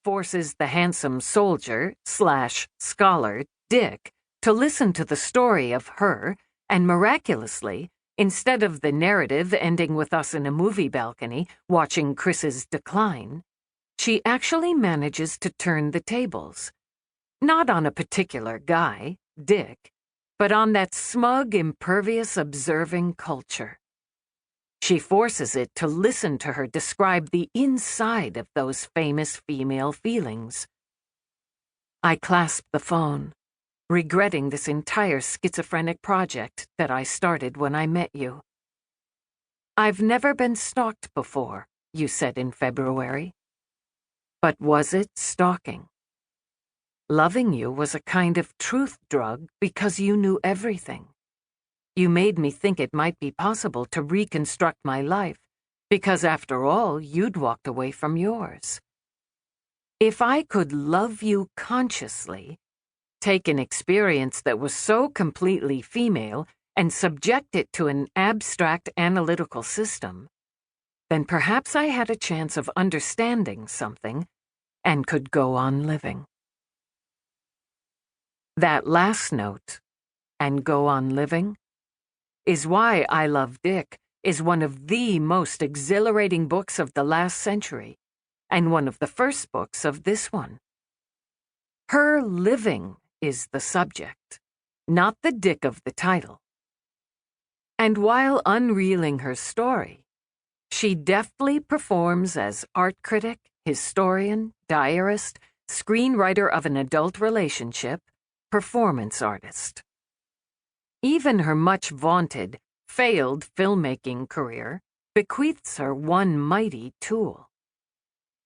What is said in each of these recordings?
forces the handsome soldier/scholar, Dick, to listen to the story of her, and miraculously, instead of the narrative ending with us in a movie balcony watching Chris's decline, she actually manages to turn the tables. Not on a particular guy, Dick, but on that smug, impervious, observing culture. She forces it to listen to her describe the inside of those famous female feelings. I clasped the phone, regretting this entire schizophrenic project that I started when I met you. "I've never been stalked before," you said in February. But was it stalking? Loving you was a kind of truth drug because you knew everything. You made me think it might be possible to reconstruct my life, because after all, you'd walked away from yours. If I could love you consciously, take an experience that was so completely female and subject it to an abstract analytical system, then perhaps I had a chance of understanding something and could go on living. That last note, "and go on living," is why I Love Dick is one of the most exhilarating books of the last century, and one of the first books of this one. Her living is the subject, not the Dick of the title. And while unreeling her story, she deftly performs as art critic, historian, diarist, screenwriter of an adult relationship, performance artist. Even her much-vaunted, failed filmmaking career bequeaths her one mighty tool.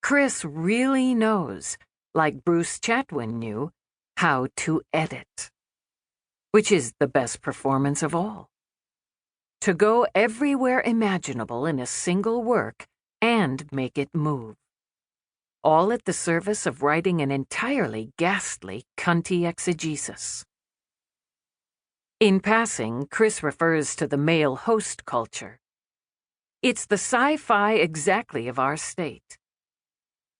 Chris really knows, like Bruce Chatwin knew, how to edit. Which is the best performance of all. To go everywhere imaginable in a single work and make it move. All at the service of writing an entirely ghastly, cunty exegesis. In passing, Chris refers to the male host culture. It's the sci-fi exactly of our state.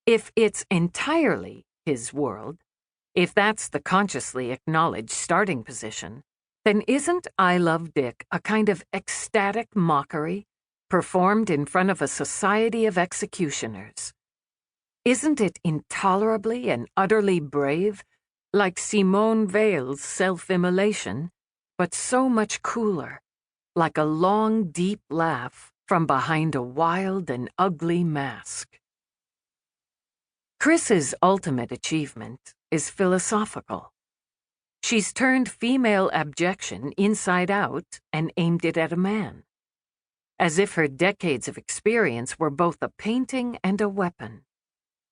If it's entirely his world, if that's the consciously acknowledged starting position, then isn't I Love Dick a kind of ecstatic mockery performed in front of a society of executioners? Isn't it intolerably and utterly brave, like Simone Weil's self-immolation, but so much cooler, like a long, deep laugh from behind a wild and ugly mask? Chris's ultimate achievement is philosophical. She's turned female abjection inside out and aimed it at a man, as if her decades of experience were both a painting and a weapon.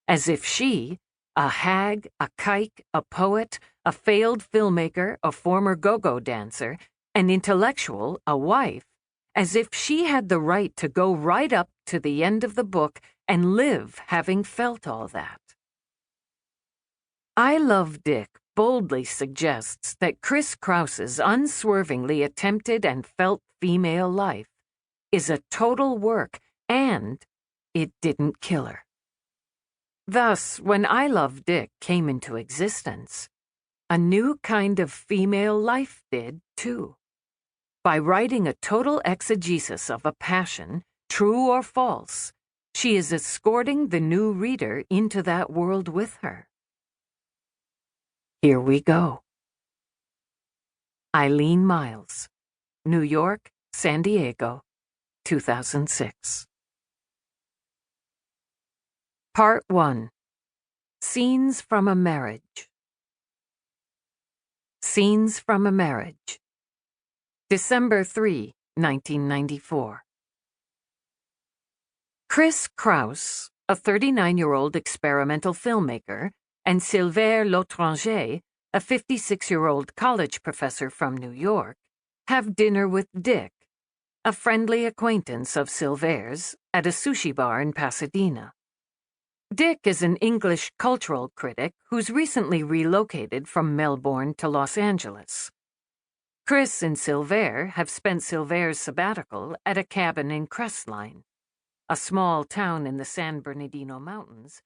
As if she, a hag, a kike, a poet, a failed filmmaker, a former go-go dancer, an intellectual, a wife, as if she had the right to go right up to the end of the book and live having felt all that. I Love Dick boldly suggests that Chris Kraus's unswervingly attempted and felt female life is a total work, and it didn't kill her. Thus, when I Love Dick came into existence, a new kind of female life did, too. By writing a total exegesis of a passion, true or false, she is escorting the new reader into that world with her. Here we go. Eileen Miles, New York, San Diego, 2006. Part 1. Scenes from a Marriage. Scenes from a Marriage. December 3, 1994. Chris Kraus, a 39-year-old experimental filmmaker, and Sylvain L'Étranger, a 56-year-old college professor from New York, have dinner with Dick, a friendly acquaintance of Sylvain's, at a sushi bar in Pasadena. Dick is an English cultural critic who's recently relocated from Melbourne to Los Angeles. Chris and Sylvain have spent Sylvain's sabbatical at a cabin in Crestline, a small town in the San Bernardino Mountains